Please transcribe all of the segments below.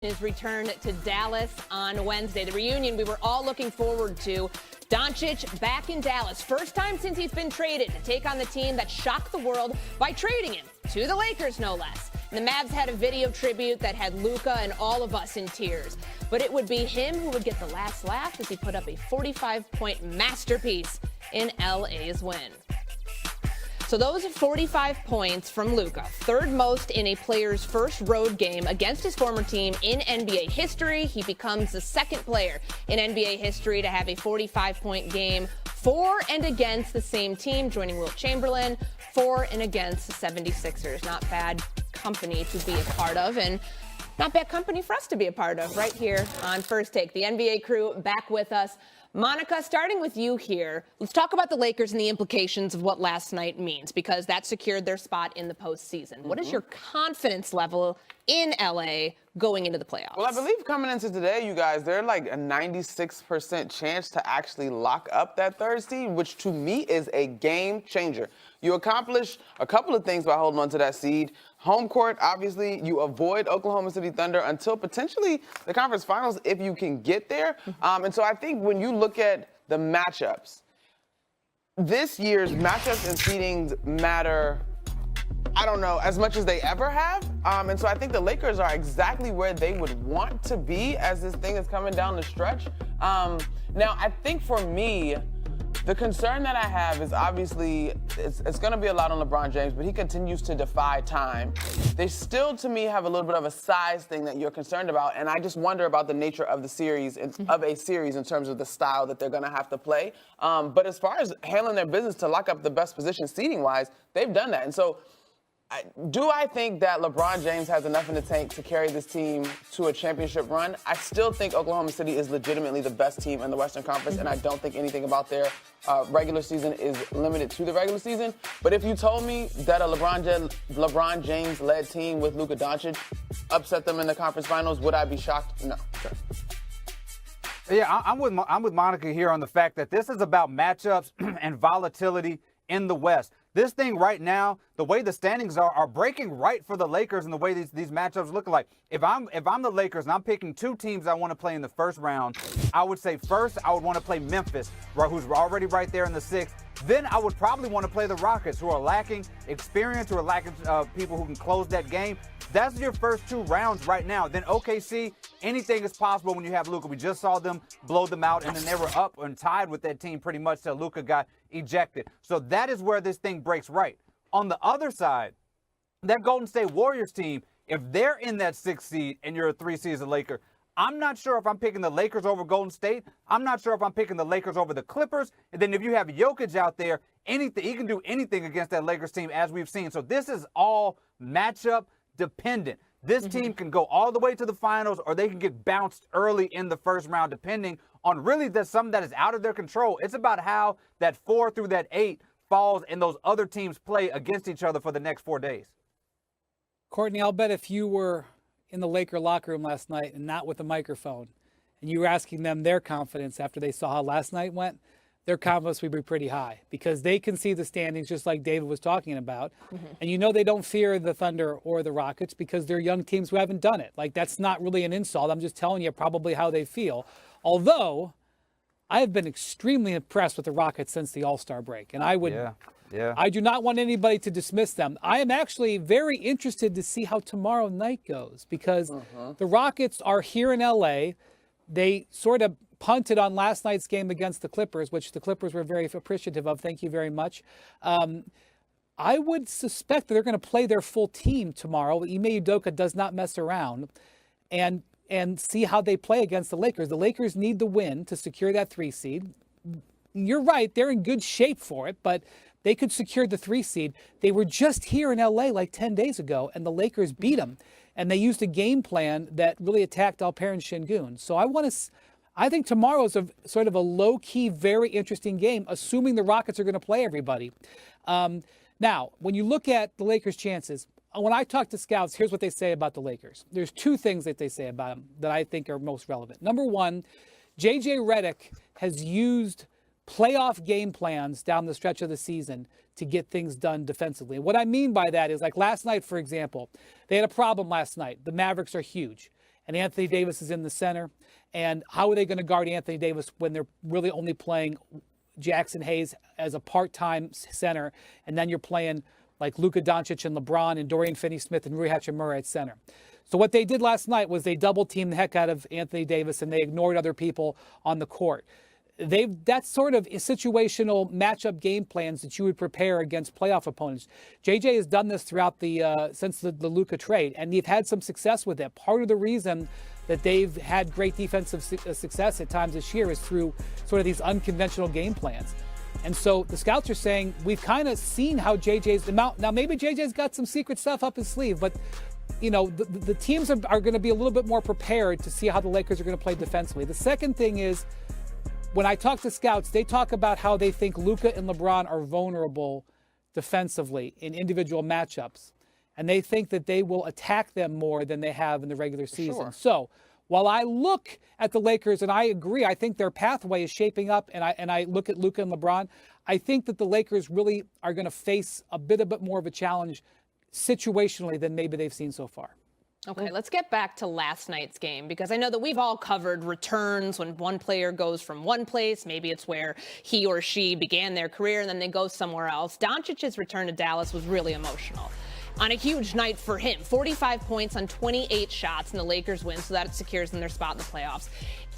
His return to Dallas on Wednesday. The reunion we were all looking forward to. Doncic back in Dallas. First time since he's been traded to take on the team that shocked the world by trading him to the Lakers, no less. And the Mavs had a video tribute that had Luka and all of us in tears. But it would be him who would get the last laugh as he put up a 45-point masterpiece in LA's win. So those 45 points from Luka, third most in a player's first road game against his former team in NBA history. He becomes the second player in NBA history to have a 45-point game for and against the same team, joining Wilt Chamberlain, for and against the 76ers. Not bad company to be a part of, and not bad company for us to be a part of right here on First Take. The NBA crew back with us. Monica, starting with you here, let's talk about the Lakers and the implications of what last night means, because that secured their spot in the postseason. What is your confidence level in LA going into the playoffs? Well, I believe coming into today, you guys, they're like a 96% chance to actually lock up that third seed, which to me is a game changer. You accomplish a couple of things by holding on to that seed. Home court, obviously, you avoid Oklahoma City Thunder until potentially the conference finals if you can get there. And so I think when you look at the matchups, this year's matchups and seedings matter, I don't know, as much as they ever have. And so I think the Lakers are exactly where they would want to be as this thing is coming down the stretch. Now, I think for me, the concern that I have is obviously it's going to be a lot on LeBron James, but he continues to defy time. They still, to me, have a little bit of a size thing that you're concerned about, and I just wonder about the nature of the series, of a series in terms of the style that they're going to have to play. But as far as handling their business to lock up the best position seeding-wise, they've done that. And so do I think that LeBron James has enough in the tank to carry this team to a championship run? I still think Oklahoma City is legitimately the best team in the Western Conference, and I don't think anything about their regular season is limited to the regular season. But if you told me that a LeBron James-led team with Luka Doncic upset them in the conference finals, would I be shocked? No. Sure. Yeah, I'm with Monica here on the fact that this is about matchups and volatility in the West. This thing right now, the way the standings are breaking right for the Lakers and the way these matchups look like. If I'm the Lakers and I'm picking two teams I want to play in the first round, I would say first I would want to play Memphis, who's already right there in the sixth. Then I would probably want to play the Rockets, who are lacking experience, who are lacking people who can close that game. That's your first two rounds right now. Then OKC, anything is possible when you have Luka. We just saw them blow them out, and then they were up and tied with that team pretty much till Luka got ejected. So that is where this thing breaks right. On the other side, that Golden State Warriors team, if they're in that 6th seed and you're a 3 seed as a Laker, I'm not sure if I'm picking the Lakers over Golden State. I'm not sure if I'm picking the Lakers over the Clippers. And then if you have Jokic out there, anything he can do anything against that Lakers team, as we've seen. So this is all matchup dependent. This team can go all the way to the finals, or they can get bounced early in the first round, depending on really something that is out of their control. It's about how that 4 through that 8 falls and those other teams play against each other for the next 4 days. Courtney, I'll bet if you were in the Laker locker room last night and not with a microphone, and you were asking them their confidence after they saw how last night went, their confidence would be pretty high, because they can see the standings just like David was talking about. And you know they don't fear the Thunder or the Rockets because they're young teams who haven't done it. Like, that's not really an insult. I'm just telling you probably how they feel. Although, I have been extremely impressed with the Rockets since the All-Star break. And I would, I do not want anybody to dismiss them. I am actually very interested to see how tomorrow night goes, because the Rockets are here in LA. They sort of punted on last night's game against the Clippers, which the Clippers were very appreciative of. Thank you very much. I would suspect that they're going to play their full team tomorrow. Ime Udoka does not mess around, and see how they play against the Lakers. The Lakers need the win to secure that 3 seed. You're right, they're in good shape for it, but they could secure the 3 seed. They were just here in LA like 10 days ago, and the Lakers beat them. And they used a game plan that really attacked Alperen Şengün. So I think tomorrow is a sort of a low-key, very interesting game, assuming the Rockets are going to play everybody. Now, when you look at the Lakers' chances, when I talk to scouts, here's what they say about the Lakers. There's 2 things that they say about them that I think are most relevant. Number one, J.J. Redick has used playoff game plans down the stretch of the season to get things done defensively. And what I mean by that is, like last night, for example, they had a problem last night. The Mavericks are huge. and Anthony Davis is in the center. And how are they going to guard Anthony Davis when they're really only playing Jackson Hayes as a part-time center, and then you're playing like Luka Doncic and LeBron and Dorian Finney-Smith and Rui Hachimura at center? So what they did last night was they double-teamed the heck out of Anthony Davis, and they ignored other people on the court. That's sort of situational matchup game plans that you would prepare against playoff opponents. JJ has done this throughout since the Luka trade, and they've had some success with it. Part of the reason that they've had great defensive success at times this year is through sort of these unconventional game plans. And so the scouts are saying we've kind of seen how JJ's now maybe JJ's got some secret stuff up his sleeve, but the teams are going to be a little bit more prepared to see how the Lakers are going to play defensively. The second thing is, when I talk to scouts, they talk about how they think Luka and LeBron are vulnerable defensively in individual matchups. And they think that they will attack them more than they have in the regular season. Sure. So while I look at the Lakers, and I agree, I think their pathway is shaping up, and I look at Luka and LeBron, I think that the Lakers really are going to face a bit more of a challenge situationally than maybe they've seen so far. Okay, let's get back to last night's game, because I know that we've all covered returns when one player goes from one place. Maybe it's where he or she began their career and then they go somewhere else. Doncic's return to Dallas was really emotional. On a huge night for him, 45 points on 28 shots, and the Lakers win, so that secures them their spot in the playoffs.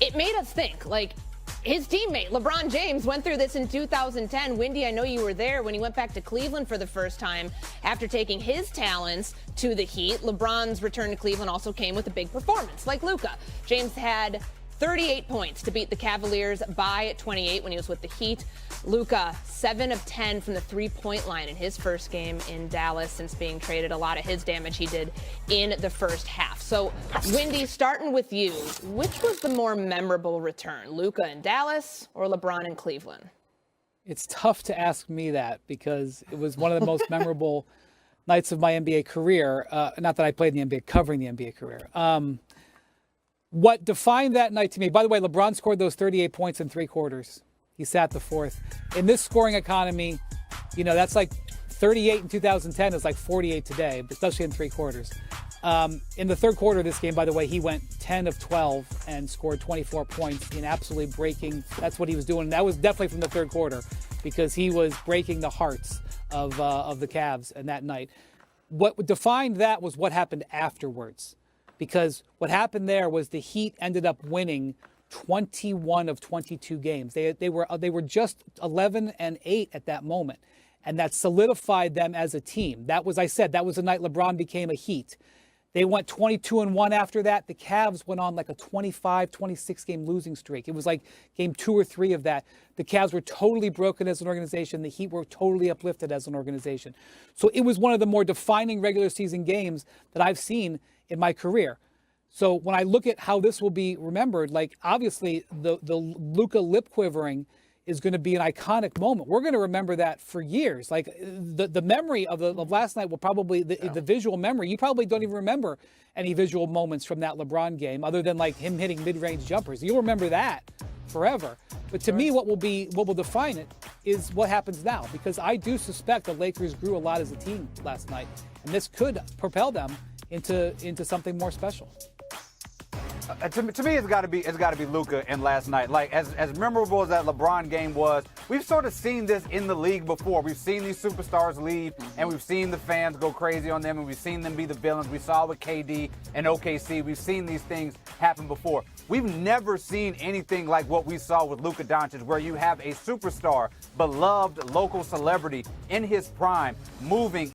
It made us think, like, his teammate, LeBron James, went through this in 2010. Windy, I know you were there when he went back to Cleveland for the first time after taking his talents to the Heat. LeBron's return to Cleveland also came with a big performance, like Luka. James had 38 points to beat the Cavaliers by 28 when he was with the Heat. Luka, 7 of 10 from the three-point line in his first game in Dallas since being traded. A lot of his damage he did in the first half. So, Windy, starting with you, which was the more memorable return, Luka in Dallas or LeBron in Cleveland? It's tough to ask me that because it was one of the most memorable nights of my NBA career. Not that I played in the NBA, covering the NBA career. What defined that night to me, by the way, LeBron scored those 38 points in 3 quarters. He sat the fourth. In this scoring economy, that's like 38 in 2010 is like 48 today, but especially in 3 quarters. In the third quarter of this game, by the way, he went 10 of 12 and scored 24 points in absolutely breaking. That's what he was doing. That was definitely from the third quarter because he was breaking the hearts of the Cavs in that night. What defined that was what happened afterwards. Because what happened there was the Heat ended up winning 21 of 22 games. They were just 11-8 at that moment, and that solidified them as a team. That was the night LeBron became a Heat. They went 22-1 after that. The Cavs went on like a 25, 26 game losing streak. It was like game 2 or 3 of that. The Cavs were totally broken as an organization. The Heat were totally uplifted as an organization. So it was one of the more defining regular season games that I've seen in my career. So when I look at how this will be remembered, like obviously the Luka lip quivering is going to be an iconic moment. We're going to remember that for years. Like the memory of last night will probably, the visual memory, you probably don't even remember any visual moments from that LeBron game other than like him hitting mid-range jumpers. You'll remember that forever. But to me, what will define it is what happens now, because I do suspect the Lakers grew a lot as a team last night, and this could propel them into something more special. To me, it's got to be Luka in last night. Like as memorable as that LeBron game was, we've sort of seen this in the league before. We've seen these superstars leave, and we've seen the fans go crazy on them, and we've seen them be the villains. We saw with KD and OKC. We've seen these things happen before. We've never seen anything like what we saw with Luka Doncic, where you have a superstar, beloved local celebrity in his prime, moving